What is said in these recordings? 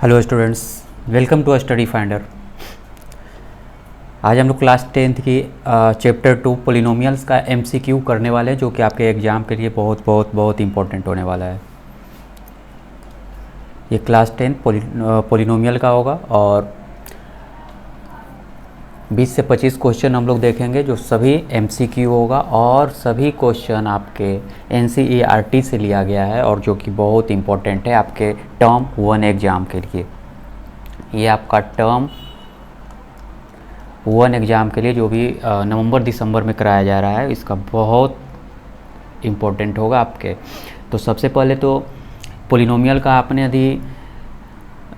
Hello students, welcome to Study Finder. आज हम लोग क्लास 10th की चैप्टर 2 पोलिनोमियल्स का एमसीक्यू करने वाले हैं, जो कि आपके एग्ज़ाम के लिए बहुत इंपॉर्टेंट होने वाला है। ये क्लास 10 पोलिनोमियल का होगा और 20 से 25 क्वेश्चन हम लोग देखेंगे, जो सभी एमसीक्यू होगा और सभी क्वेश्चन आपके एनसीईआरटी से लिया गया है और जो कि बहुत इंपॉर्टेंट है आपके टर्म 1 एग्ज़ाम के लिए। ये आपका टर्म 1 एग्ज़ाम के लिए जो भी नवंबर दिसंबर में कराया जा रहा है, इसका बहुत इम्पोर्टेंट होगा आपके। तो सबसे पहले तो पोलिनोमियल का आपने यदि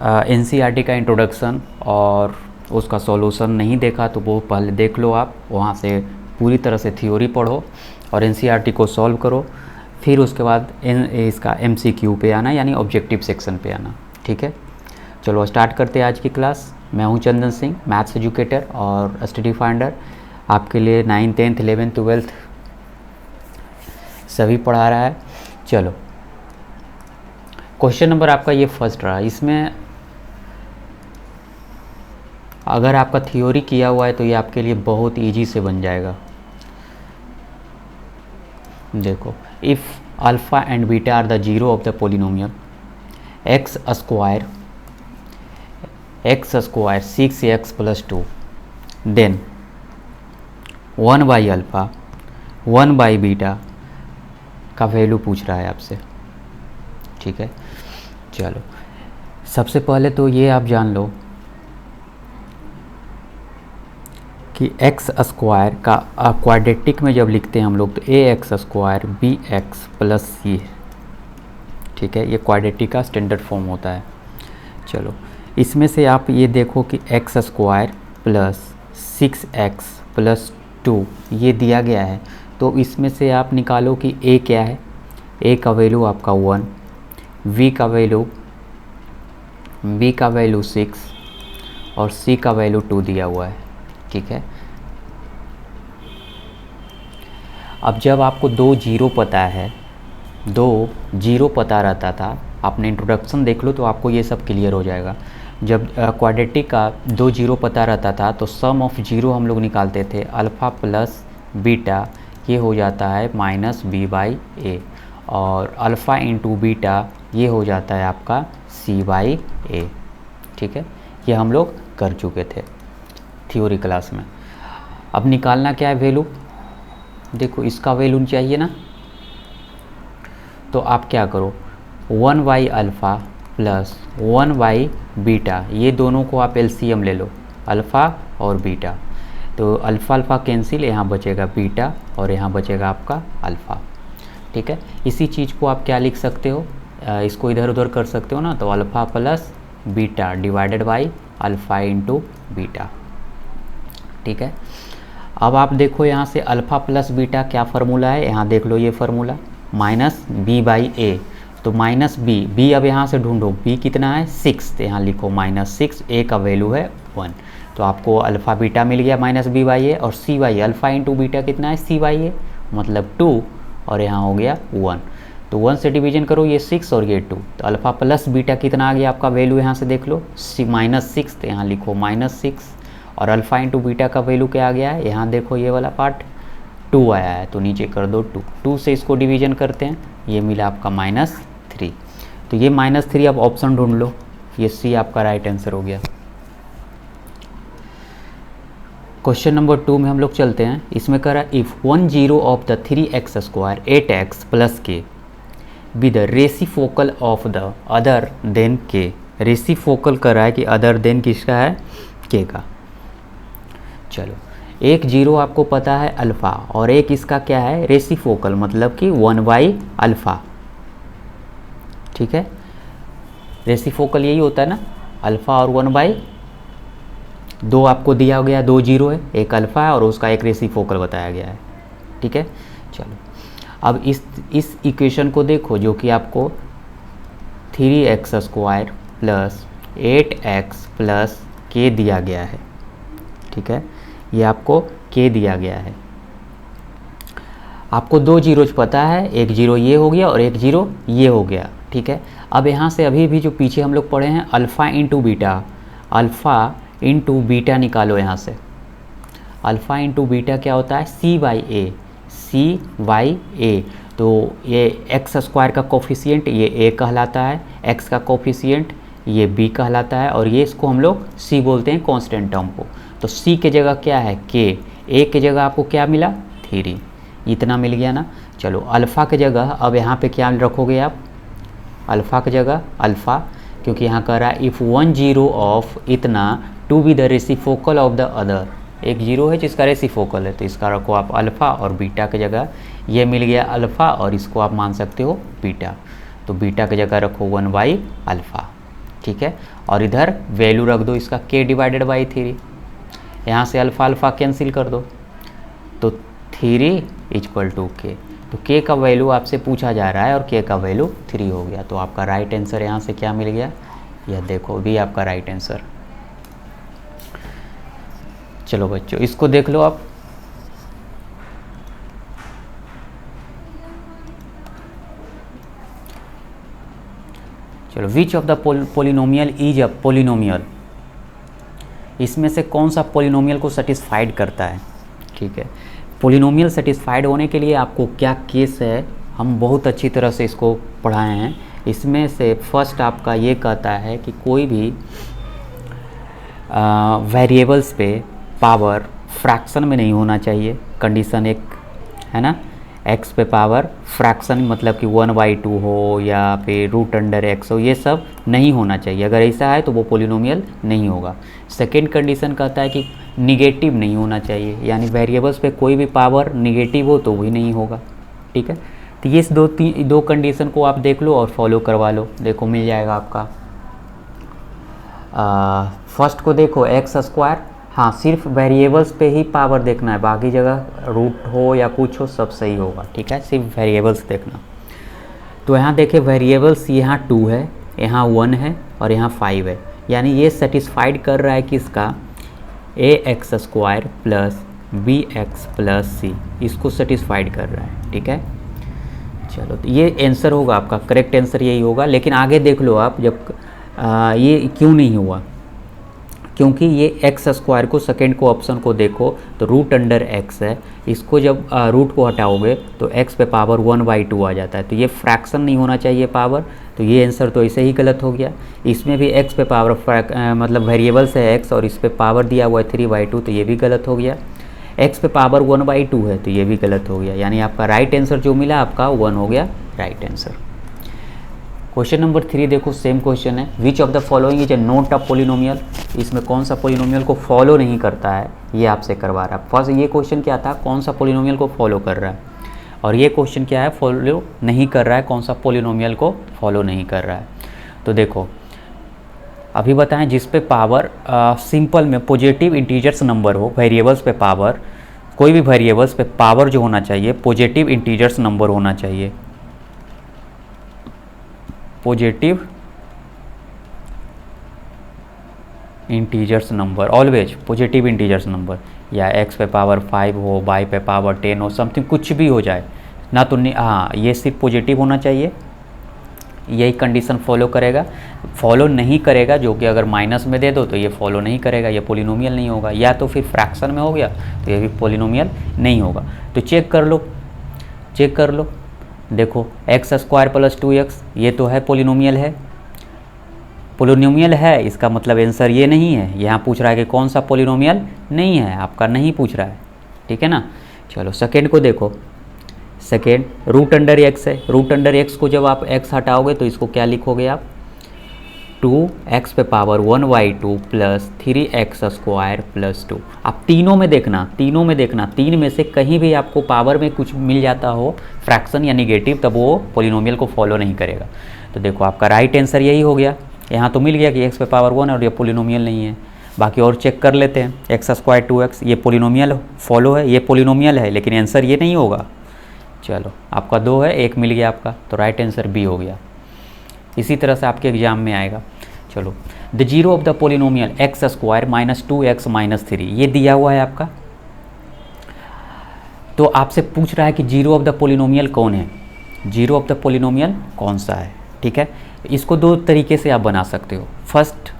एनसीईआरटी का इंट्रोडक्शन और उसका सॉल्यूशन नहीं देखा तो वो पहले देख लो। आप वहाँ से पूरी तरह से थ्योरी पढ़ो और एनसीईआरटी को सॉल्व करो, फिर उसके बाद इसका एमसीक्यू पे आना, यानी ऑब्जेक्टिव सेक्शन पे आना। ठीक है, चलो स्टार्ट करते हैं आज की क्लास। मैं हूं चंदन सिंह, मैथ्स एजुकेटर और स्टडी फाइंडर। आपके लिए 9th 10th 11th 12th सभी पढ़ा रहा है। चलो, क्वेश्चन नंबर आपका ये फर्स्ट रहा। इसमें अगर आपका थ्योरी किया हुआ है तो ये आपके लिए बहुत इजी से बन जाएगा। देखो, if alpha and beta are the zero of the polynomial x square 6x + 2, then 1/अल्फ़ा 1/बीटा का वैल्यू पूछ रहा है आपसे। ठीक है, चलो सबसे पहले तो ये आप जान लो कि एक्स स्क्वायर का क्वाड्रेटिक में जब लिखते हैं हम लोग तो ax² bx + c है। ठीक है, ये क्वाड्रेटिक का स्टैंडर्ड फॉर्म होता है। चलो, इसमें से आप ये देखो कि x² + 6x + 2 ये दिया गया है, तो इसमें से आप निकालो कि a क्या है। a का वैल्यू आपका 1, b का वैल्यू 6 और c का वैल्यू 2 दिया हुआ है। ठीक है, अब जब आपको 2 जीरो पता है, 2 जीरो पता रहता था, आपने इंट्रोडक्शन देख लो तो आपको ये सब क्लियर हो जाएगा। जब क्वाड्रेटिक का 2 जीरो पता रहता था तो सम ऑफ जीरो हम लोग निकालते थे, अल्फ़ा प्लस बीटा ये हो जाता है -b/a और अल्फ़ा इंटू बीटा ये हो जाता है आपका c/a। ठीक है, ये हम लोग कर चुके थे थ्योरी क्लास में। अब निकालना क्या है वैल्यू। देखो, इसका वैल्यू चाहिए ना, तो आप क्या करो, 1/अल्फ़ा प्लस 1/बीटा, ये दोनों को आप एलसीएम ले लो, अल्फ़ा और बीटा। तो अल्फ़ा कैंसिल, यहाँ बचेगा बीटा और यहाँ बचेगा आपका अल्फ़ा। ठीक है, इसी चीज़ को आप क्या लिख सकते हो, इसको इधर उधर कर सकते हो ना, तो alpha plus beta divided by alpha into beta. ठीक है, अब आप देखो यहाँ से अल्फ़ा प्लस बीटा क्या फार्मूला है, यहाँ देख लो ये फार्मूला -b/a। तो -b अब यहाँ से ढूंढो, b कितना है 6, तो यहाँ लिखो -6, a का वैल्यू है 1, तो आपको अल्फ़ा बीटा मिल गया -b/a और c/a, अल्फ़ा इंटू बीटा कितना है c/a मतलब 2 और यहाँ हो गया 1। तो 1 से डिवीजन करो, ये 6 और ये 2, तो अल्फ़ा प्लस बीटा कितना आ गया आपका वैल्यू, यहाँ से देख लो -6, तो यहाँ लिखो -6 और अल्फ़ा इंटू बीटा का वैल्यू क्या आ गया है, यहाँ देखो ये वाला पार्ट 2 आया है, तो नीचे कर दो 2 से इसको डिवीजन करते हैं, ये मिला आपका -3। तो ये -3 अब ऑप्शन ढूंढ लो, ये सी आपका राइट आंसर हो गया। क्वेश्चन नंबर 2 में हम लोग चलते हैं। इसमें कह रहा है if 1 zero of the 3x² 8x + k B the reciprocal of the other than k। Reciprocal कर रहा है कि अदर देन किसका है, k का। चलो, एक जीरो आपको पता है अल्फ़ा और एक इसका क्या है रेसिप्रोकल, मतलब कि 1/अल्फ़ा। ठीक है, रेसिप्रोकल यही होता है ना, अल्फ़ा और 1/2 आपको दिया गया, 2 जीरो है, एक अल्फ़ा है और उसका एक रेसिप्रोकल बताया गया है। ठीक है, चलो अब इस इक्वेशन को देखो, जो कि आपको 3x² + 8x + k दिया गया है। ठीक है, ये आपको k दिया गया है। आपको 2 जीरोज पता है, एक जीरो ये हो गया और एक जीरो ये हो गया। ठीक है। अब यहाँ से अभी भी जो पीछे हम लोग पढ़े हैं alpha into beta, alpha into beta निकालो यहाँ से। अल्फ़ा इंटू बीटा क्या होता है, सी बाई ए, सी बाई ए। तो ये एक्स स्क्वायर का कोफिशिएंट ये ए कहलाता है, एक्स का कोफिशिएंट ये बी कहलाता है, और ये इसको हम लोग सी बोलते हैं कांस्टेंट टर्म को। तो सी के जगह क्या है के, ए के जगह आपको क्या मिला 3, इतना मिल गया ना। चलो अल्फ़ा के जगह अब यहाँ पे क्या रखोगे आप, अल्फ़ा की जगह अल्फ़ा, क्योंकि यहाँ कह रहा है इफ़ 1 0 ऑफ इतना to be the reciprocal of the other, एक जीरो है जिसका रेसिप्रोकल है, तो इसका रखो आप अल्फ़ा, और बीटा की जगह ये मिल गया अल्फ़ा और इसको आप मान सकते हो बीटा, तो बीटा की जगह रखो 1 बाई अल्फ़ा, ठीक है। और इधर वैल्यू रख दो इसका k डिवाइडेड बाई 3, यहाँ से अल्फ़ा अल्फ़ा कैंसिल कर दो, तो 3 इक्वल टू k। तो k का वैल्यू आपसे पूछा जा रहा है और k का वैल्यू 3 हो गया, तो आपका राइट आंसर यहाँ से क्या मिल गया, यह देखो भी आपका राइट आंसर। चलो बच्चों इसको देख लो आप। चलो which of the polynomial is a polynomial, इसमें से कौन सा पोलिनोमियल को सेटिस्फाइड करता है, ठीक है। पोलिनोमियल सेटिस्फाइड होने के लिए आपको क्या केस है, हम बहुत अच्छी तरह से इसको पढ़ाए हैं। इसमें से फर्स्ट आपका ये कहता है कि कोई भी वेरिएबल्स पे पावर फ्रैक्शन में नहीं होना चाहिए, कंडीशन एक है ना। एक्स पे पावर फ्रैक्शन मतलब कि 1/2 हो या फिर √x हो, ये सब नहीं होना चाहिए। अगर ऐसा है तो वो पोलिनोमियल नहीं होगा। सेकेंड कंडीशन कहता है कि निगेटिव नहीं होना चाहिए, यानी वेरिएबल्स पे कोई भी पावर निगेटिव हो तो भी नहीं होगा, ठीक है। तो ये दो कंडीशन को आप देख लो और फॉलो करवा लो, देखो मिल जाएगा आपका। फर्स्ट को देखो एक्स स्क्वायर, हाँ सिर्फ वेरिएबल्स पे ही पावर देखना है, बाकी जगह रूट हो या कुछ हो सब सही होगा, ठीक है, सिर्फ वेरिएबल्स देखना। तो यहाँ देखें वेरिएबल्स, यहाँ 2 है, यहाँ 1 है और यहाँ 5 है, यानी ये सेटिस्फाइड कर रहा है कि इसका ax² plus bx plus c, इसको सेटिस्फाइड कर रहा है, ठीक है। चलो तो ये आंसर होगा आपका, करेक्ट आंसर यही होगा। लेकिन आगे देख लो आप, जब ये क्यों नहीं हुआ, क्योंकि ये x² को सेकेंड को ऑप्शन को देखो तो √x है, इसको जब रूट को हटाओगे तो x पे पावर 1/2 आ जाता है, तो ये फ्रैक्शन नहीं होना चाहिए पावर, तो ये आंसर तो ऐसे ही गलत हो गया। इसमें भी x पे पावर मतलब वेरिएबल्स है x और इस पे पावर दिया हुआ है 3/2, तो ये भी गलत हो गया। x पे पावर 1/2 है तो ये भी गलत हो गया, यानी आपका राइट आंसर जो मिला आपका 1 हो गया राइट आंसर। क्वेश्चन नंबर 3 देखो, सेम क्वेश्चन है, which of the following is a not a polynomial, इसमें कौन सा पोलिनोमियल को फॉलो नहीं करता है, ये आपसे करवा रहा है। फर्स्ट ये क्वेश्चन क्या था, कौन सा पोलिनोमियल को फॉलो कर रहा है, और ये क्वेश्चन क्या है, फॉलो नहीं कर रहा है, कौन सा पोलिनोमियल को फॉलो नहीं कर रहा है। तो देखो अभी बताएं, जिस पे पावर सिंपल में पॉजिटिव इंटीजर्स नंबर हो, वेरिएबल्स पे पावर, कोई भी वेरिएबल्स पे पावर जो होना चाहिए पॉजिटिव इंटीजर्स नंबर होना चाहिए, positive integers number, always positive integers number, या x पे पावर 5 हो, y पे पावर 10 हो, समथिंग कुछ भी हो जाए ना, तो हाँ ये सिर्फ पॉजिटिव होना चाहिए, यही कंडीशन फॉलो करेगा। फॉलो नहीं करेगा जो कि अगर माइनस में दे दो तो ये फॉलो नहीं करेगा, ये पोलिनोमियल नहीं होगा, या तो फिर फ्रैक्शन में हो गया तो ये भी पोलिनोमियल नहीं होगा। तो चेक कर लो, चेक कर लो, देखो x² प्लस 2x ये तो है पोलिनोमियल है, पोलिनोमियल है, इसका मतलब आंसर ये नहीं है। यहाँ पूछ रहा है कि कौन सा पोलिनोमियल नहीं है, आपका नहीं पूछ रहा है, ठीक है ना। चलो सेकेंड को देखो, सेकेंड √x है, √x को जब आप x हटाओगे तो इसको क्या लिखोगे आप, 2x पे पावर 1/2 प्लस 3x² प्लस 2। आप तीनों में देखना, तीनों में देखना, तीन में से कहीं भी आपको पावर में कुछ मिल जाता हो फ्रैक्शन या निगेटिव, तब वो पोलिनोमियल को फॉलो नहीं करेगा। तो देखो आपका राइट आंसर यही हो गया, यहाँ तो मिल गया कि x पे पावर 1 और ये पोलिनोमियल नहीं है। बाकी और चेक कर लेते हैं, x² 2x ये पोलिनोमियल फॉलो है, ये पोलिनोमियल है, लेकिन आंसर ये नहीं होगा। चलो आपका 2 है, 1 मिल गया आपका, तो राइट आंसर बी हो गया। इसी तरह से आपके एग्जाम में आएगा। चलो the zero of the polynomial x² minus 2x minus 3, ये दिया हुआ है आपका। तो आपसे पूछ रहा है कि जीरो ऑफ द पोलिनोमियल कौन है, जीरो ऑफ द पोलिनोमियल कौन सा है, ठीक है, इसको दो तरीके से आप बना सकते हो। फर्स्ट,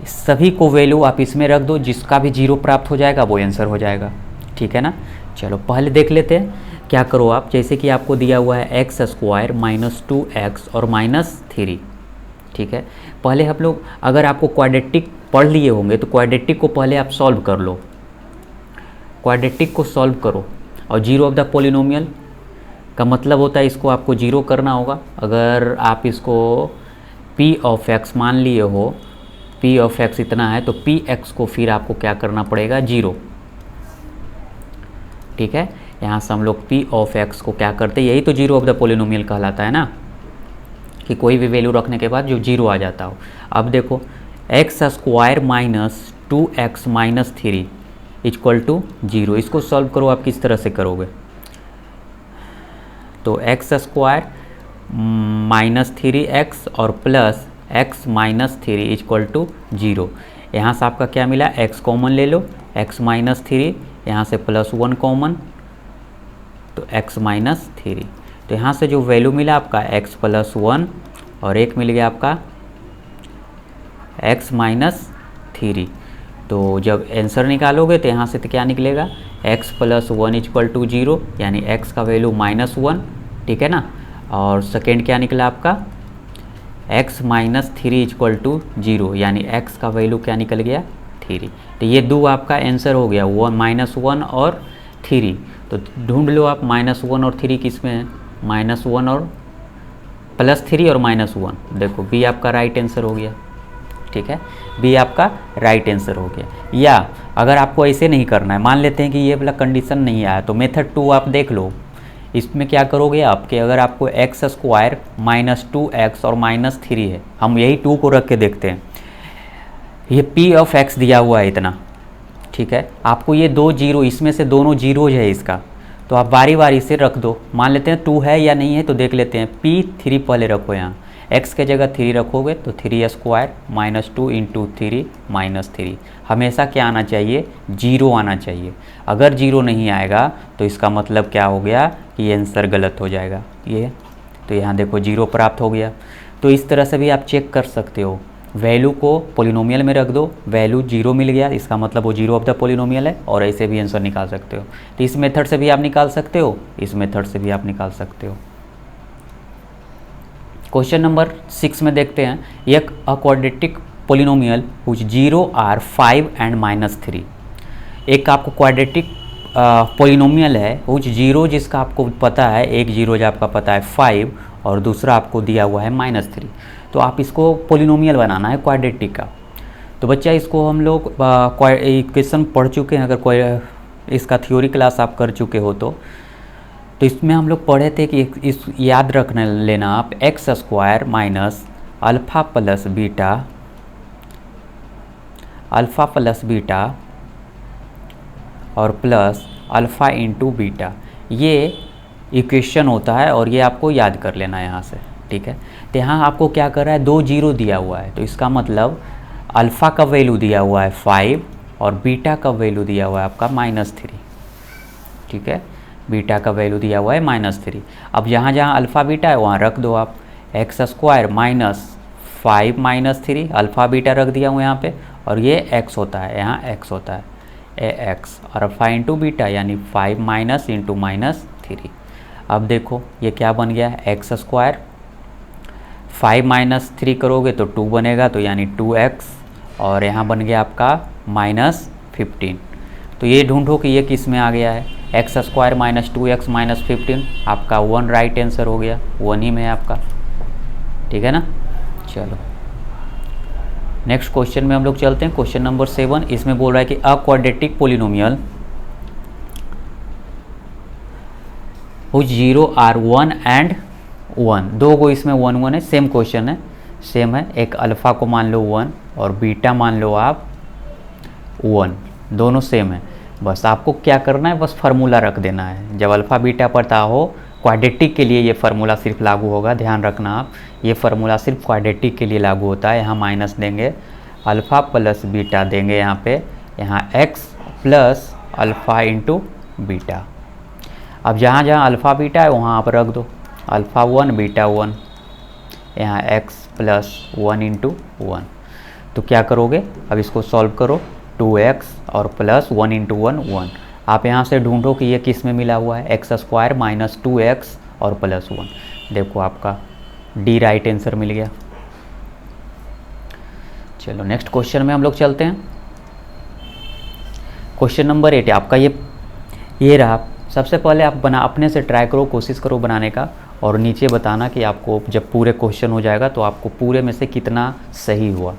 सभी को वैल्यू आप इसमें रख दो, जिसका भी 0 प्राप्त हो जाएगा वो आंसर हो जाएगा। ठीक है ना। चलो पहले देख लेते हैं। क्या करो आप, जैसे कि आपको दिया हुआ है एक्स स्क्वायर माइनस 2x और -3। ठीक है, पहले हम लोग, अगर आपको क्वाड्रेटिक पढ़ लिए होंगे तो क्वाड्रेटिक को पहले आप सॉल्व कर लो। क्वाड्रेटिक को सॉल्व करो, और जीरो ऑफ द पॉलिनोमियल का मतलब होता है इसको आपको जीरो करना होगा। अगर आप इसको p ऑफ x मान लिए हो, p ऑफ x इतना है, तो px को फिर आपको क्या करना पड़ेगा, 0। ठीक है, यहाँ से हम लोग p ऑफ x को क्या करते हैं, यही तो जीरो ऑफ द पॉलिनोमियल कहलाता है ना, कि कोई भी वैल्यू रखने के बाद जो जीरो आ जाता हो। अब देखो x square minus 2x minus 3 equal to 0। इसको सॉल्व करो, आप किस तरह से करोगे, तो एक्स स्क्वायर माइनस 3x और plus x minus 3 equal to 0। यहाँ से आपका क्या मिला, x कॉमन ले लो, x माइनस 3, यहाँ से +1 कॉमन, तो x माइनस 3। तो यहाँ से जो वैल्यू मिला आपका x प्लस 1 और एक मिल गया आपका x माइनस 3। तो जब आंसर निकालोगे तो यहाँ से तो क्या निकलेगा, x प्लस 1 इक्वल टू 0, यानी x का वैल्यू -1। ठीक है ना। और सेकेंड क्या निकला आपका, x माइनस 3 इक्वल टू 0, यानी x का वैल्यू क्या निकल गया, 3। तो ये दो आपका आंसर हो गया, -1 और 3। तो ढूंढ लो आप -1 और 3 किस में है, -1 और +3 और -1। देखो बी आपका राइट आंसर हो गया। ठीक है, बी आपका राइट आंसर हो गया। या अगर आपको ऐसे नहीं करना है, मान लेते हैं कि ये वाला कंडीशन नहीं आया, तो मेथड 2 आप देख लो। इसमें क्या करोगे आपके, अगर आपको एक्स स्क्वायर माइनस 2x और -3 है, हम यही 2 को रख के देखते हैं। ये p ऑफ x दिया हुआ है इतना। ठीक है, आपको ये दो जीरो, इसमें से दोनों जीरोज है इसका, तो आप बारी बारी से रख दो। मान लेते हैं 2 है या नहीं है, तो देख लेते हैं। p3 पहले रखो, यहाँ x के जगह 3 रखोगे तो 3 स्क्वायर माइनस 2 इंटू 3 -3। हमेशा क्या आना चाहिए, 0 आना चाहिए। अगर 0 नहीं आएगा तो इसका मतलब क्या हो गया कि ये आंसर गलत हो जाएगा। ये तो यहाँ देखो 0 प्राप्त हो गया। तो इस तरह से भी आप चेक कर सकते हो, वैल्यू को पॉलिनोमियल में रख दो, वैल्यू 0 मिल गया, इसका मतलब वो जीरो ऑफ द पॉलिनोमियल है, और ऐसे भी आंसर निकाल सकते हो। तो इस मेथड से भी आप निकाल सकते हो, इस मेथड से भी आप निकाल सकते हो। क्वेश्चन नंबर 6 में देखते हैं, एक quadratic polynomial which 0 are 5 and -3। एक आपको क्वाड्रेटिक पॉलिनोमियल है व्हिच 0, जिसका आपको पता है, एक 0 जो आपका पता है 5, और दूसरा आपको दिया हुआ है -3। तो आप इसको पॉलिनोमियल बनाना है क्वाड्रेटिक का। तो बच्चा इसको हम लोग इक्वेशन पढ़ चुके हैं, अगर कोई इसका थ्योरी क्लास आप कर चुके हो तो इसमें हम लोग पढ़े थे कि इस याद रखने लेना आप, x square minus alpha plus beta और प्लस अल्फ़ा इंटू बीटा, ये इक्वेशन होता है, और ये आपको याद कर लेना है यहाँ से। ठीक है, तो यहाँ आपको क्या कर रहा है, 2 0 दिया हुआ है, तो इसका मतलब अल्फ़ा का वैल्यू दिया हुआ है 5 और बीटा का वैल्यू दिया हुआ है आपका -3। ठीक है, बीटा का वैल्यू दिया हुआ है -3। अब जहाँ जहाँ अल्फ़ा बीटा है वहाँ रख दो आप, x square minus 5 -3, alpha beta रख दिया हूँ यहाँ पे, और ये x होता है, यहाँ x होता है ax, और अल्फ़ा इंटू बीटा यानी 5 माइनस इंटू -3। अब देखो ये क्या बन गया, एक्स स्क्वायर 5 - 3 करोगे तो 2 बनेगा, तो यानी 2x, और यहाँ बन गया आपका -15। तो ये ढूंढो कि ये किस में आ गया है, x square minus 2x minus 15, आपका 1 राइट आंसर हो गया, 1 ही में है आपका। ठीक है ना। चलो नेक्स्ट क्वेश्चन में हम लोग चलते हैं, क्वेश्चन नंबर 7। इसमें बोल रहा है कि a quadratic polynomial which 0 are 1 and 1, दो को इसमें 1 1 है, सेम क्वेश्चन है, सेम है। एक अल्फ़ा को मान लो 1 और बीटा मान लो आप 1, दोनों सेम है। बस आपको क्या करना है, बस फार्मूला रख देना है। जब अल्फ़ा बीटा पता हो, क्वाड्रेटिक के लिए ये फार्मूला सिर्फ लागू होगा, ध्यान रखना आप, ये फार्मूला सिर्फ क्वाड्रेटिक के लिए लागू होता है। यहाँ माइनस देंगे, अल्फ़ा प्लस बीटा देंगे यहाँ पे, यहाँ x plus alpha into beta. अब जहाँ जहाँ अल्फ़ा बीटा है वहाँ आप रख दो, अल्फ़ा 1 बीटा 1, यहाँ x प्लस 1 इंटू 1। तो क्या करोगे, अब इसको सॉल्व करो, 2x और प्लस 1 इंटू 1 1। आप यहाँ से ढूंढो कि ये किस में मिला हुआ है, एक्स स्क्वायर माइनस 2x और प्लस 1। देखो आपका डी राइट आंसर मिल गया। चलो नेक्स्ट क्वेश्चन में हम लोग चलते हैं। क्वेश्चन नंबर 8 आपका ये रहा। सबसे पहले आप अपने से ट्राई करो, कोशिश करो बनाने का, और नीचे बताना कि आपको जब पूरे क्वेश्चन हो जाएगा तो आपको पूरे में से कितना सही हुआ।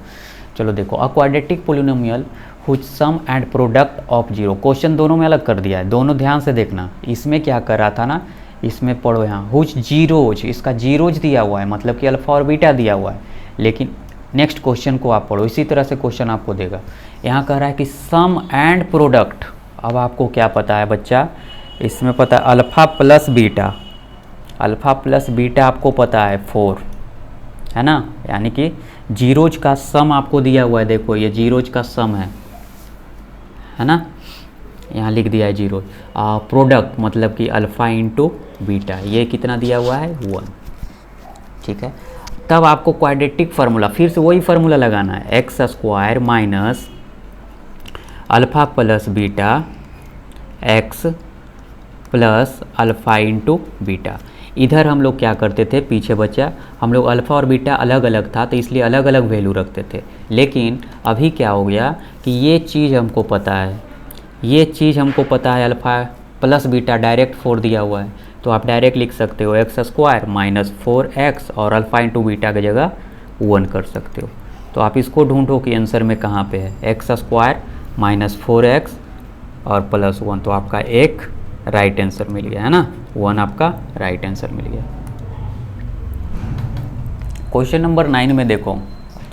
चलो देखो, a quadratic polynomial whose sum and product of zero. Question दोनों में अलग कर दिया है, दोनों ध्यान से देखना। इसमें क्या कर रहा था ना, इसमें पढ़ो यहाँ हुच जीरोज, इसका जीरोज दिया हुआ है, मतलब कि अल्फा और बीटा दिया हुआ है। लेकिन नेक्स्ट क्वेश्चन को आप पढ़ो, इसी तरह से क्वेश्चन आपको देगा। यहाँ कह रहा है कि सम एंड प्रोडक्ट। अब आपको क्या पता है बच्चा, इसमें पता है alpha plus beta, alpha plus beta आपको पता है 4 है ना, यानी कि जीरोज का सम आपको दिया हुआ है। देखो ये जीरोज का सम है ना, यहाँ लिख दिया है जीरो। प्रोडक्ट मतलब कि अल्फ़ा इंटू बीटा, ये कितना दिया हुआ है 1। ठीक है, तब आपको क्वाड्रेटिक फार्मूला, फिर से वही फार्मूला लगाना है, x square minus alpha plus beta x plus alpha into beta. इधर हम लोग क्या करते थे, पीछे बच्चा, हम लोग अल्फ़ा और बीटा अलग अलग था तो इसलिए अलग अलग वैल्यू रखते थे। लेकिन अभी क्या हो गया कि ये चीज़ हमको पता है, ये चीज़ हमको पता है, अल्फ़ा प्लस बीटा डायरेक्ट 4 दिया हुआ है, तो आप डायरेक्ट लिख सकते हो एक्स स्क्वायर माइनस 4x और अल्फ़ा इंटू बीटा की जगह 1 कर सकते हो। तो आप इसको ढूंढो कि आंसर में कहाँ पे है, एक्स स्क्वायर माइनस 4x और प्लस 1। तो आपका एक राइट आंसर मिल गया है ना, 1 आपका राइट आंसर मिल गया। क्वेश्चन नंबर 9 में देखो,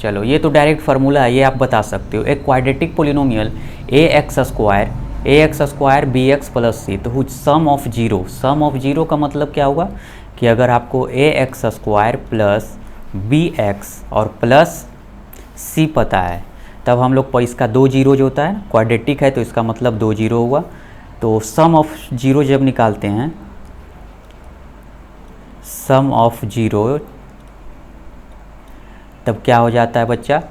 चलो ये तो डायरेक्ट फार्मूला है, ये आप बता सकते हो। एक quadratic polynomial A X square B X plus C, तो whose sum of zero. Sum of zero का मतलब क्या होगा कि अगर आपको A X square plus B X और प्लस सी पता है, तब हम लोग इसका 2 जीरो जो होता है, क्वाड्रेटिक है तो इसका मतलब 2 जीरो हुआ। तो सम ऑफ जीरो जब निकालते हैं, सम ऑफ जीरो, तब क्या हो जाता है बच्चा,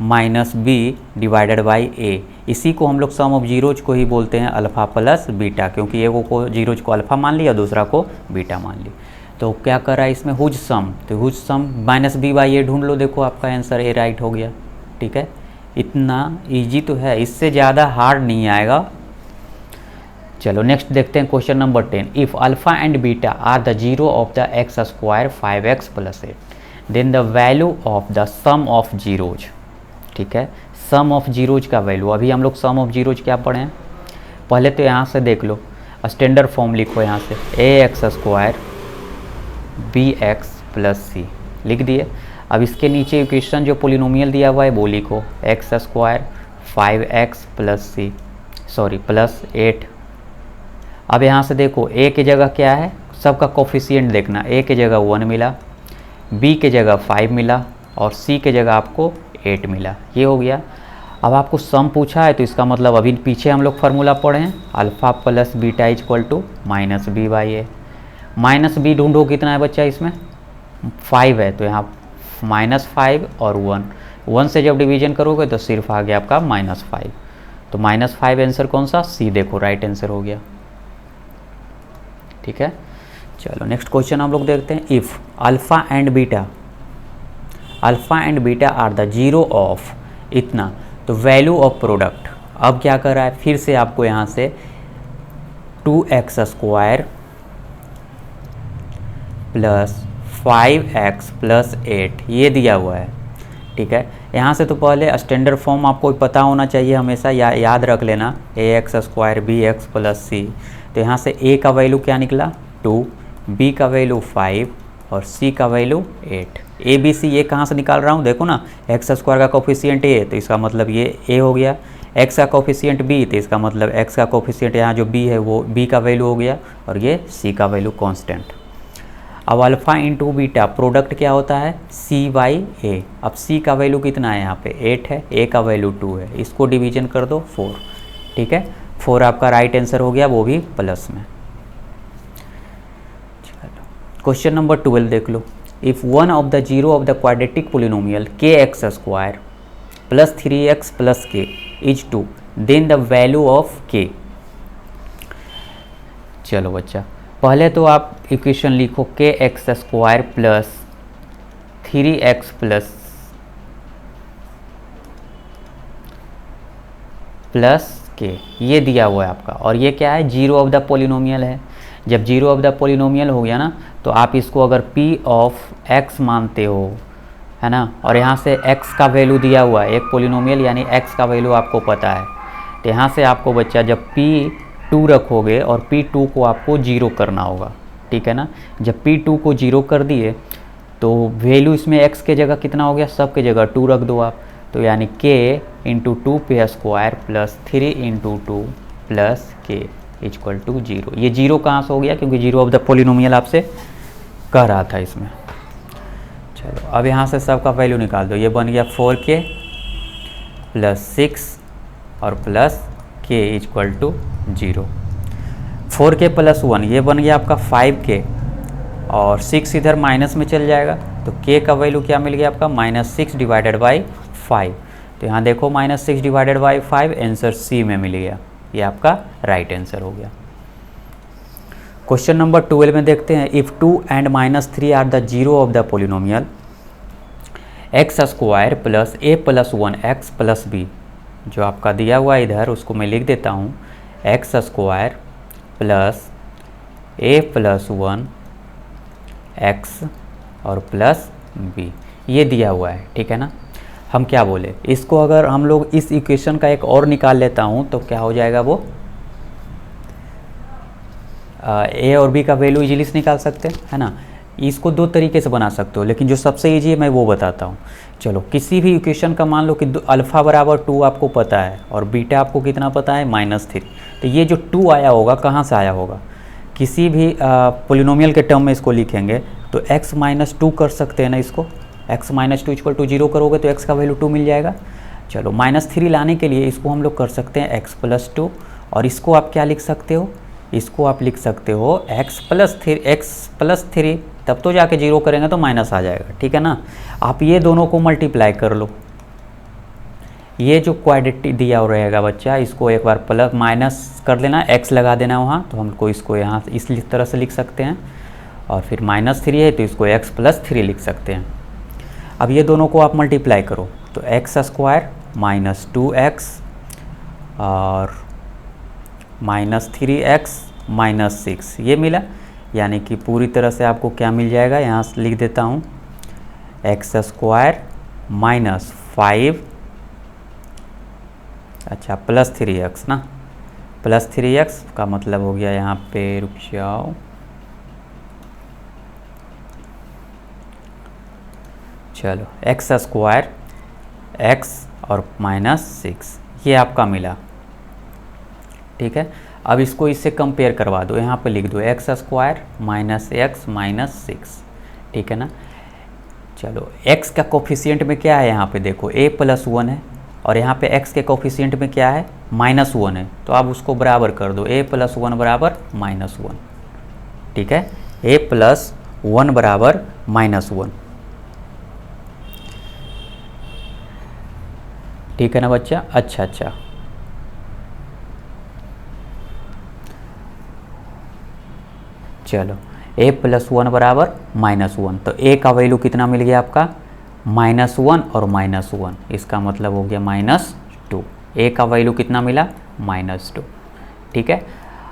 माइनस बी डिवाइडेड बाई ए। इसी को हम लोग सम ऑफ जीरोज को ही बोलते हैं अल्फ़ा प्लस बीटा, क्योंकि एक को जीरोज को अल्फ़ा मान लिया, दूसरा को बीटा मान लिया। तो क्या कर रहा है इसमें, हुज सम, तो whose sum minus B by A ढूंढ लो। देखो आपका आंसर ए राइट हो गया। ठीक है, इतना इजी तो है, इससे ज़्यादा हार्ड नहीं आएगा। चलो नेक्स्ट देखते हैं question number 10। If alpha and beta are the zero of the x square 5x plus 8 then the value of the sum of zeros. ठीक है, सम ऑफ जीरोज का वैल्यू, अभी हम लोग सम ऑफ जीरोज क्या पढ़े हैं, पहले तो यहाँ से देख लो, स्टैंडर्ड फॉर्म लिखो यहाँ से, A X square B X plus C लिख दिए। अब इसके नीचे इक्वेशन जो पोलिनोमियल दिया हुआ है वो लिखो, एक्स स्क्वायर 5x प्लस सी, सॉरी प्लस 8। अब यहाँ से देखो a की जगह क्या है, सबका कोफिशिएंट देखना, a की जगह 1 मिला, b की जगह 5 मिला और c की जगह आपको 8 मिला। ये हो गया। अब आपको सम पूछा है तो इसका मतलब अभी पीछे हम लोग फार्मूला पढ़े हैं, alpha plus beta is equal to minus B by a. Minus b ढूंढो कितना है बच्चा, इसमें 5 है, तो यहाँ -5 और 1 से जब डिवीजन करोगे तो सिर्फ आ गया आपका -5। तो -5 आंसर कौन सा, सी। देखो राइट आंसर हो गया। ठीक है, चलो नेक्स्ट क्वेश्चन हम लोग देखते हैं। If alpha and beta are the zero of इतना, तो वैल्यू ऑफ प्रोडक्ट। अब क्या कर रहा है, फिर से आपको यहाँ से 2x square plus 5x plus 8 ये दिया हुआ है। ठीक है, यहाँ से तो पहले स्टैंडर्ड फॉर्म आपको पता होना चाहिए, हमेशा याद रख लेना, A X square B X plus C. तो यहाँ से a का वैल्यू क्या निकला 2, b का वैल्यू 5 और c का वैल्यू 8। a b c ये कहाँ से निकाल रहा हूँ, देखो ना, एक्स स्क्वायर का कोफिशिएंट a, तो इसका मतलब ये a हो गया, x का कोफिशिएंट b, तो इसका मतलब x का कोफिशिएंट यहाँ जो b है वो b का वैल्यू हो गया, और ये c का वैल्यू कांस्टेंट। अब अल्फ़ा इंटू बीटा प्रोडक्ट क्या होता है, c बाई a। अब c का वैल्यू कितना है, यहाँ पे 8 है, a का वैल्यू 2 है, इसको डिवीजन कर दो 4। ठीक है, 4 आपका राइट आंसर हो गया, वो भी प्लस में। चलो क्वेश्चन नंबर 12 देख लो। If one of the zero of the quadratic polynomial K X square plus 3x plus K is 2 then the value of K. चलो बच्चा, पहले तो आप इक्वेशन लिखो के X square plus 3x plus के, ये दिया हुआ है आपका, और ये क्या है, जीरो ऑफ द पोलिनोमियल है। जब जीरो ऑफ द पोलिनोमियल हो गया ना, तो आप इसको अगर p ऑफ x मानते हो, है ना, और यहाँ से x का वैल्यू दिया हुआ है, एक पोलिनोमियल यानी x का वैल्यू आपको पता है, तो यहाँ से आपको बच्चा जब p2 रखोगे और p2 को आपको जीरो करना होगा, ठीक है ना। जब p2 को जीरो कर दिए तो वैल्यू इसमें x के जगह कितना हो गया, सब के जगह 2 रख दो आप, तो यानी k इंटू 2 पे स्क्वायर प्लस 3 इंटू 2 प्लस के इक्वल टू 0। ये जीरो कहाँ से हो गया, क्योंकि जीरो ऑफ द पोलिनोमियल आपसे कह रहा था इसमें। चलो अब यहाँ से सबका वैल्यू निकाल दो, ये बन गया 4k प्लस 6 और plus k equal to 0। 4k plus 1 ये बन गया आपका 5k, और 6 इधर माइनस में चल जाएगा, तो k का वैल्यू क्या मिल गया आपका, -6 डिवाइडेड बाई 5। तो यहाँ देखो -6 डिवाइडेड बाई 5, आंसर सी में मिल गया, ये आपका राइट आंसर हो गया। क्वेश्चन नंबर 12 में देखते हैं, if 2 and -3 are the zero of the polynomial x square plus a plus 1 x plus b, जो आपका दिया हुआ है इधर उसको मैं लिख देता हूँ, x square plus a plus 1 x और प्लस बी, ये दिया हुआ है, ठीक है ना। हम क्या बोले, इसको अगर हम लोग इस इक्वेशन का एक और निकाल लेता हूँ तो क्या हो जाएगा, वो ए और बी का वैल्यू इजीली से निकाल सकते हैं, है ना। इसको दो तरीके से बना सकते हो, लेकिन जो सबसे ईजी है मैं वो बताता हूँ। चलो, किसी भी इक्वेशन का मान लो कि अल्फ़ा बराबर 2 आपको पता है और बीटा आपको कितना पता है, -3। तो ये जो 2 आया होगा कहाँ से आया होगा, किसी भी पोलिनोमियल के टर्म में इसको लिखेंगे तो x - 2 कर सकते हैं ना, इसको x - 2 इक्वल टू 0 करोगे तो x का वैल्यू 2 मिल जाएगा। चलो, -3 लाने के लिए इसको हम लोग कर सकते हैं x + 2, और इसको आप क्या लिख सकते हो, इसको आप लिख सकते हो x + 3, तब तो जाके 0 करेंगे तो माइनस आ जाएगा, ठीक है ना। आप ये दोनों को मल्टीप्लाई कर लो, ये जो क्वाड्रेटिक दिया हो रहेगा बच्चा, इसको एक बार प्लस माइनस कर देना, x लगा देना वहाँ, तो हमको इसको यहाँ इस तरह से लिख सकते हैं, और फिर -3 है तो इसको x + 3 लिख सकते हैं। अब ये दोनों को आप मल्टीप्लाई करो तो x स्क्वायर -2x और -3x -6 ये मिला, यानी कि पूरी तरह से आपको क्या मिल जाएगा, यहाँ से लिख देता हूँ x स्क्वायर -5, अच्छा प्लस 3x ना, प्लस 3x का मतलब हो गया, यहाँ पे रुक जाओ, चलो x स्क्वायर x और -6 ये आपका मिला, ठीक है। अब इसको इससे कंपेयर करवा दो, यहाँ पे लिख दो x स्क्वायर -x -6, ठीक है ना। चलो, x का कोफिशिएंट में क्या है, यहाँ पे देखो a + 1 है, और यहाँ पे x के कोफिशिएंट में क्या है, -1 है, तो आप उसको बराबर कर दो, a + 1 बराबर -1, ठीक है, a + 1 बराबर -1, ठीक है ना बच्चा। अच्छा, चलो, a + 1 बराबर -1, तो a का वैल्यू कितना मिल गया आपका, -1 और -1, इसका मतलब हो गया -2, a का वैल्यू कितना मिला, -2, ठीक है।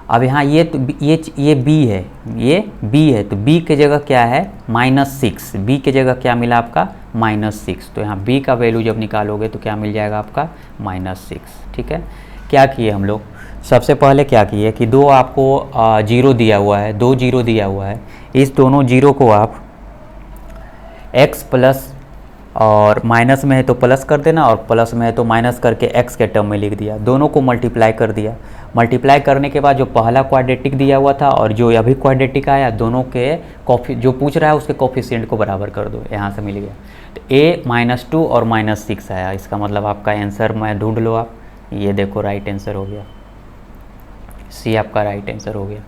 अब यहाँ ये b है, ये b है, तो b के जगह क्या है, -6, b के जगह क्या मिला आपका, -6, तो यहाँ b का वैल्यू जब निकालोगे तो क्या मिल जाएगा आपका, -6, ठीक है। क्या किए हम लोग, सबसे पहले क्या किए कि दो आपको जीरो दिया हुआ है, 2 जीरो दिया हुआ है, इस दोनों जीरो को आप x प्लस और माइनस में है तो प्लस कर देना, और प्लस में है तो माइनस करके x के टर्म में लिख दिया, दोनों को मल्टीप्लाई कर दिया। मल्टीप्लाई करने के बाद जो पहला क्वाड्रेटिक दिया हुआ था और जो अभी क्वाड्रेटिक आया, दोनों के जो पूछ रहा है उसके कोफिशिएंट को बराबर कर दो, यहाँ से मिल गया, तो a -2 और -6 आया, इसका मतलब आपका आंसर मैं ढूंढ लो आप, ये देखो राइट आंसर हो गया, सी आपका राइट आंसर हो गया।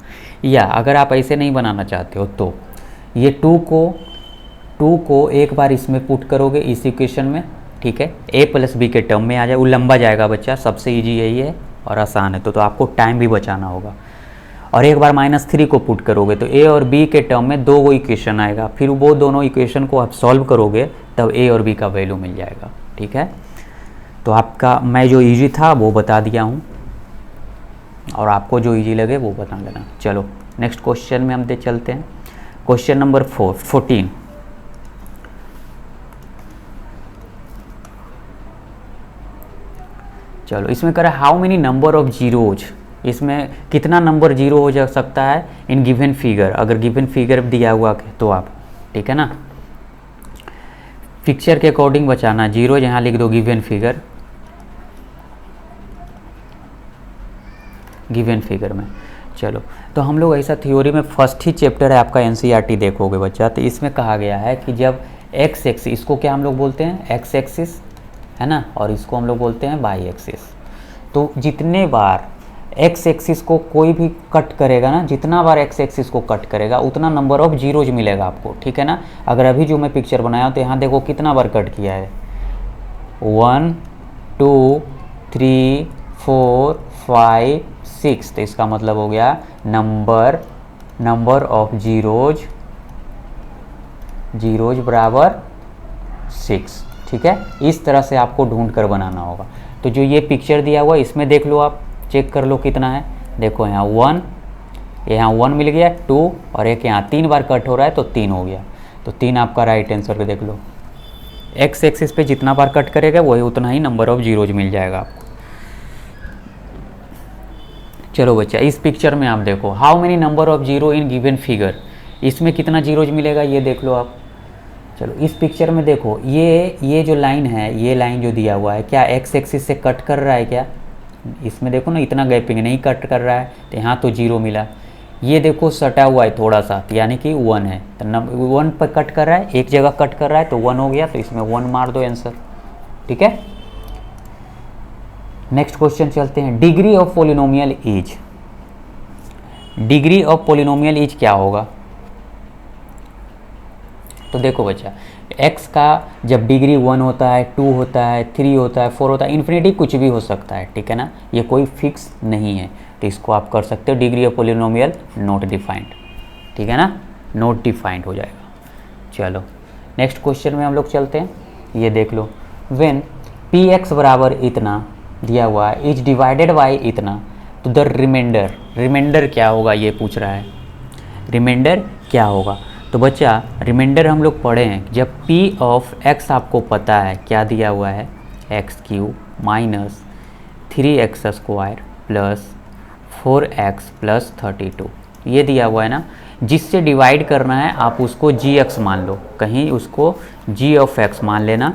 या अगर आप ऐसे नहीं बनाना चाहते हो तो ये 2 को 2 को एक बार इसमें पुट करोगे इस इक्वेशन में, ठीक है, a प्लस बी के टर्म में आ जाए, वो लंबा जाएगा बच्चा, सबसे ईजी यही है और आसान है, तो आपको टाइम भी बचाना होगा। और एक बार -3 को पुट करोगे तो a और b के टर्म में 2 इक्वेशन आएगा, फिर वो दोनों इक्वेशन को आप सॉल्व करोगे तब a और b का वैल्यू मिल जाएगा, ठीक है। तो आपका मैं जो इजी था वो बता दिया हूँ, और आपको जो इजी लगे वो बता देना। चलो नेक्स्ट क्वेश्चन में हम चलते हैं। Question number 14। चलो इसमें कह रहा है how many number of zeros, इसमें कितना नंबर जीरो हो जा सकता है इन गिवन फिगर, अगर गिवन फिगर दिया हुआ तो आप, ठीक है ना, पिक्चर के अकॉर्डिंग बचाना, जीरो यहाँ लिख दो गिवन फिगर में। चलो तो हम लोग ऐसा थ्योरी में फर्स्ट ही चैप्टर है आपका एनसीईआरटी देखोगे बच्चा, तो इसमें कहा गया है कि जब एक्स एक्सिस, इसको क्या हम लोग बोलते हैं एक्स एक्सिस है ना, और इसको हम लोग बोलते हैं वाई एक्सिस, तो जितने बार एक्स एक्सिस को कोई भी कट करेगा ना, जितना बार एक्स एक्सिस को कट करेगा उतना नंबर ऑफ जीरोज मिलेगा आपको, ठीक है ना। अगर अभी जो मैं पिक्चर बनाया तो यहाँ देखो कितना बार कट किया है, 1 2 3 4 5 6, तो इसका मतलब हो गया नंबर ऑफ जीरोज बराबर 6, ठीक है। इस तरह से आपको ढूंढ कर बनाना होगा। तो जो ये पिक्चर दिया हुआ इसमें देख लो, आप चेक कर लो कितना है, देखो यहाँ 1, यहाँ 1 मिल गया, 2 और एक यहाँ 3 बार कट हो रहा है तो 3 हो गया, तो 3 आपका राइट आंसर। देख लो एक्स एक्सिस पे जितना बार कट करेगा वही उतना ही नंबर ऑफ जीरोज मिल जाएगा आपको। चलो बच्चा इस पिक्चर में आप देखो how many number of zero in given figure, इसमें कितना जीरोज मिलेगा ये देख लो आप। चलो इस पिक्चर में देखो ये जो लाइन है, ये लाइन जो दिया हुआ है क्या एक्स एक्सिस से कट कर रहा है क्या, इसमें देखो ना इतना गैपिंग नहीं कट कर रहा है, तो यहाँ तो जीरो मिला। ये देखो सटा हुआ है थोड़ा सा, यानी कि 1 है, तो 1 पर कट कर रहा है, एक जगह कट कर रहा है तो 1 हो गया, तो इसमें 1 मार दो आंसर, ठीक है। नेक्स्ट क्वेश्चन चलते हैं। Degree of polynomial is, degree of polynomial is क्या होगा, तो देखो बच्चा x का जब डिग्री 1 होता है, 2 होता है, 3 होता है, 4 होता है, इन्फिनिटी कुछ भी हो सकता है, ठीक है ना, ये कोई फिक्स नहीं है, तो इसको आप कर सकते हो degree of polynomial not defined, ठीक है ना, नॉट डिफाइंड हो जाएगा। चलो नेक्स्ट क्वेश्चन में हम लोग चलते हैं। ये देख लो व्हेन px बराबर इतना दिया हुआ है इज डिवाइडेड बाय इतना, तो द रिमाइंडर क्या होगा ये पूछ रहा है, रिमाइंडर क्या होगा। तो बच्चा रिमाइंडर हम लोग पढ़े हैं, जब p ऑफ x आपको पता है क्या दिया हुआ है, x³ minus 3x² plus 4x plus 32, ये दिया हुआ है ना, जिससे डिवाइड करना है आप उसको gx मान लो, कहीं उसको g ऑफ x मान लेना,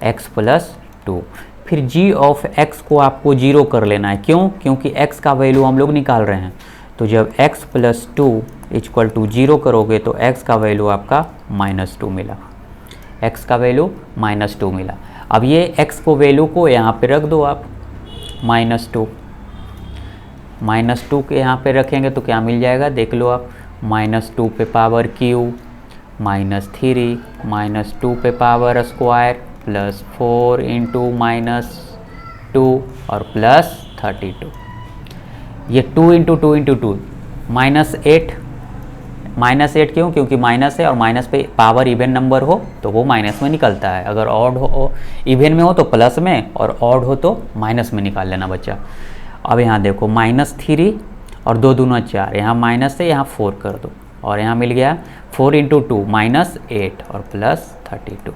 x प्लस 2, फिर g ऑफ x को आपको 0 कर लेना है, क्यों, क्योंकि x का वैल्यू हम लोग निकाल रहे हैं, तो जब x प्लस 2 इक्वल टू 0 करोगे तो x का वैल्यू आपका -2 मिला, x का वैल्यू -2 मिला। अब ये x को वैल्यू को यहाँ पे रख दो आप, -2 के यहाँ पे रखेंगे तो क्या मिल जाएगा, देख लो आप, -2 पे पावर क्यू, -3 -2 पे पावर स्क्वायर प्लस 4 इंटू -2 और प्लस 32, ये 2 इंटू 2 इंटू 2 -8 क्यों, क्योंकि माइनस है और माइनस पे पावर इवन नंबर हो तो वो माइनस में निकलता है, अगर ऑड हो इवन में हो तो प्लस में और ऑड हो तो माइनस में निकाल लेना बच्चा। अब यहाँ देखो -3 और 2 दूना 4, यहाँ माइनस से यहाँ 4 कर दो और यहाँ मिल गया 4 इंटू 2 -8 और प्लस 32,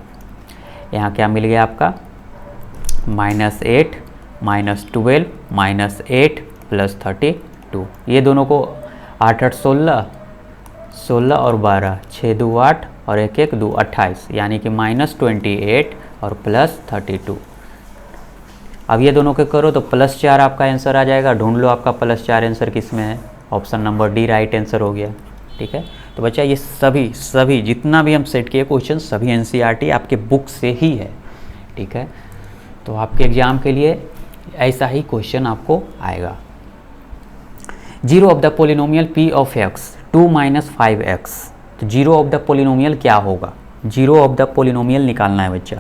यहाँ क्या मिल गया आपका -8 -12 -8 प्लस 32, ये दोनों को 8 8 16 और 12, 6 2 8 और 1 1 2 28, यानी कि -28 और प्लस 32। अब ये दोनों के करो तो +4 आपका आंसर आ जाएगा, ढूंढ लो आपका +4 आंसर किस में है, option number D right answer हो गया, ठीक है। तो बच्चा ये सभी जितना भी हम सेट किए क्वेश्चन सभी एनसीईआरटी आपके बुक से ही है, ठीक है। तो आपके एग्जाम के लिए ऐसा ही क्वेश्चन आपको आएगा। Zero of the polynomial p of x 2 - 5x, तो जीरो ऑफ द पोलिनोमियल क्या होगा, जीरो ऑफ द पोलिनोमियल निकालना है बच्चा।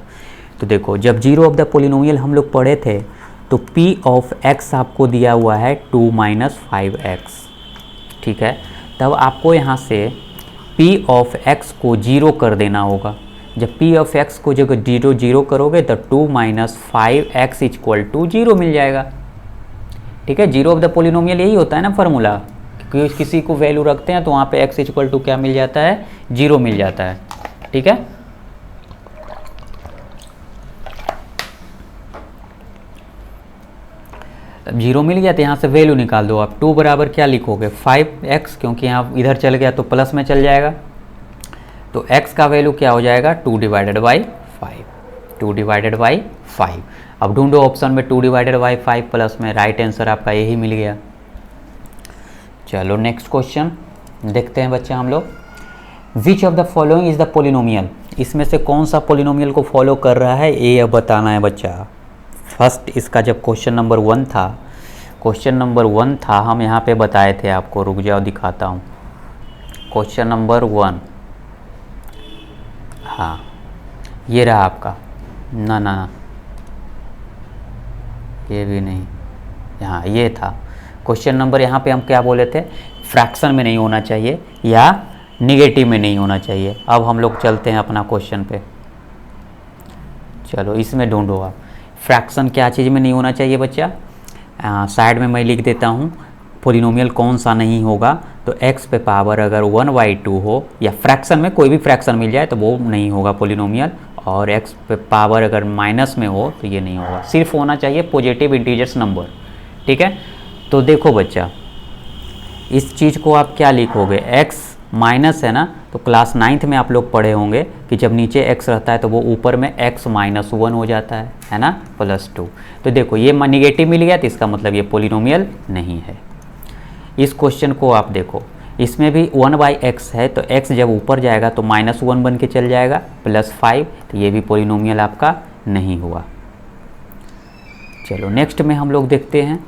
तो देखो जब जीरो ऑफ द पोलिनोमियल हम लोग पढ़े थे तो p ऑफ x आपको दिया हुआ है 2 - 5x, ठीक है। तब आपको यहाँ से p ऑफ x को 0 कर देना होगा। जब p ऑफ x को जब 0 करोगे तो 2 - 5x = 0 मिल जाएगा, ठीक है। जीरो ऑफ द पोलिनोमियल यही होता है ना फार्मूला, क्योंकि किसी को वैल्यू रखते हैं तो वहाँ पे x = क्या मिल जाता है, 0 मिल जाता है, ठीक है। अब 0 मिल गया तो यहाँ से वैल्यू निकाल दो आप। 2 बराबर क्या लिखोगे 5x, क्योंकि यहाँ इधर चल गया तो प्लस में चल जाएगा, तो x का वैल्यू क्या हो जाएगा 2 / 5, 2 / 5। अब ढूंढो ऑप्शन में 2 / 5 प्लस में, राइट आंसर आपका यही मिल गया। चलो नेक्स्ट क्वेश्चन देखते हैं बच्चे हम लोग। Which of the following is the polynomial, इसमें से कौन सा पोलिनोमियल को फॉलो कर रहा है ये अब बताना है बच्चा। फर्स्ट इसका जब क्वेश्चन नंबर 1 था, हम यहाँ पे बताए थे आपको, रुक जाओ दिखाता हूँ। क्वेश्चन नंबर 1, हाँ ये रहा आपका, ना ये भी नहीं, हाँ ये था क्वेश्चन नंबर। यहाँ पे हम क्या बोले थे, फ्रैक्शन में नहीं होना चाहिए या निगेटिव में नहीं होना चाहिए। अब हम लोग चलते हैं अपना क्वेश्चन पे। चलो इसमें ढूंढो आप, फ्रैक्शन क्या चीज़ में नहीं होना चाहिए बच्चा। साइड में मैं लिख देता हूँ पोलिनोमियल कौन सा नहीं होगा। तो x पे पावर अगर 1/2 हो, या फ्रैक्शन में कोई भी फ्रैक्शन मिल जाए तो वो नहीं होगा पोलिनोमियल, और x पे पावर अगर माइनस में हो तो ये नहीं होगा। सिर्फ होना चाहिए पॉजिटिव इंटीजर्स नंबर, ठीक है। तो देखो बच्चा, इस चीज़ को आप क्या लिखोगे, x माइनस है ना, तो क्लास 9th में आप लोग पढ़े होंगे कि जब नीचे x रहता है तो वो ऊपर में x - 1 हो जाता है ना, +2। तो देखो ये निगेटिव मिल गया तो इसका मतलब ये पोलिनोमियल नहीं है। इस क्वेश्चन को आप देखो, इसमें भी 1/x है, तो x जब ऊपर जाएगा तो -1 बन के चल जाएगा, +5, तो ये भी पोलिनोमियल आपका नहीं हुआ। चलो नेक्स्ट में हम लोग देखते हैं,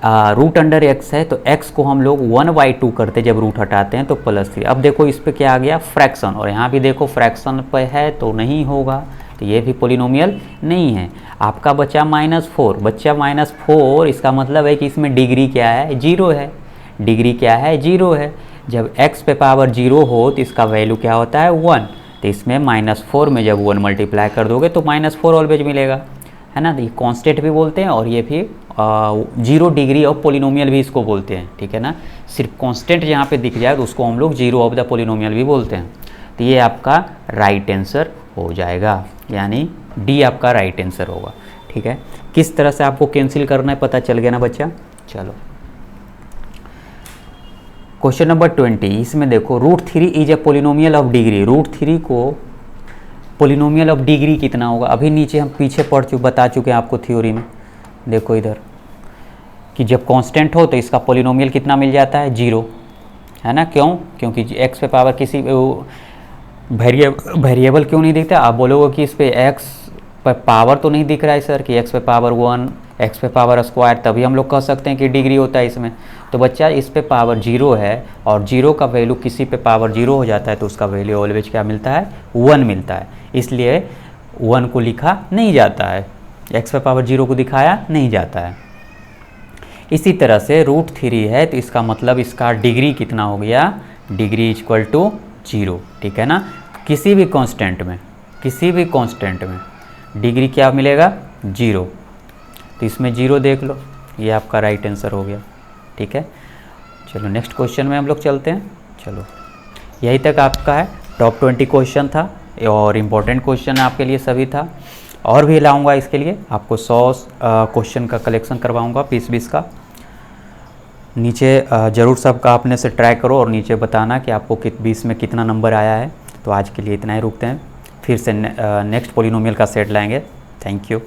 √x है, तो x को हम लोग 1/2 करते जब रूट हटाते हैं तो +3। अब देखो इस पे क्या आ गया, फ्रैक्शन, और यहाँ भी देखो फ्रैक्शन पे है तो नहीं होगा, तो ये भी पोलिनोमियल नहीं है। आपका बचा -4, बच्चा -4, इसका मतलब है कि इसमें डिग्री क्या है, 0 है। डिग्री क्या है, 0 है। जब x पे पावर 0 हो तो इसका वैल्यू क्या होता है 1, तो इसमें -4 में जब 1 मल्टीप्लाई कर दोगे तो -4 ऑलवेज मिलेगा, है ना। तो ये कॉन्स्टेंट भी बोलते हैं और ये भी 0 डिग्री ऑफ पोलिनोमियल भी इसको बोलते हैं, ठीक है ना। सिर्फ कांस्टेंट जहाँ पे दिख जाए तो उसको हम लोग 0 ऑफ द पोलिनोमियल भी बोलते हैं। तो ये आपका राइट आंसर हो जाएगा, यानी डी आपका राइट आंसर होगा, ठीक है। किस तरह से आपको कैंसिल करना है पता चल गया ना बच्चा। चलो क्वेश्चन नंबर 20, इसमें देखो √3 is a polynomial of degree. √3 को पोलिनोमियल ऑफ डिग्री कितना होगा, अभी नीचे हम पीछे बता चुके हैं आपको थ्योरी में। देखो इधर कि जब कांस्टेंट हो तो इसका पोलिनोमियल कितना मिल जाता है, 0, है ना। क्यों, क्योंकि x पे पावर किसी वेरिएबल क्यों नहीं दिखता। आप बोलोगे कि इस पे x पर पावर तो नहीं दिख रहा है सर, कि x पे पावर 1, x पे पावर स्क्वायर, तभी हम लोग कह सकते हैं कि डिग्री होता है इसमें। तो बच्चा इस पे पावर 0 है, और 0 का वैल्यू किसी पे पावर 0 हो जाता है तो उसका वैल्यू ऑलवेज क्या मिलता है, 1 मिलता है। इसलिए 1 को लिखा नहीं जाता है, x पे पावर 0 को दिखाया नहीं जाता है। इसी तरह से √3 है तो इसका मतलब इसका डिग्री कितना हो गया, डिग्री = 0, ठीक है ना। किसी भी कांस्टेंट में डिग्री क्या मिलेगा, 0, तो इसमें 0 देख लो, ये आपका राइट आंसर हो गया, ठीक है। चलो नेक्स्ट क्वेश्चन में हम लोग चलते हैं। चलो यही तक आपका है, टॉप 20 क्वेश्चन था और इम्पोर्टेंट क्वेश्चन आपके लिए सभी था। और भी लाऊंगा इसके लिए, आपको 100 क्वेश्चन का कलेक्शन करवाऊंगा 20-20 का। नीचे ज़रूर सबका अपने से ट्राई करो और नीचे बताना कि आपको 20 में कितना नंबर आया है। तो आज के लिए इतना ही रुकते हैं, फिर से नेक्स्ट पोलिनोमियल का सेट लाएंगे। Thank you.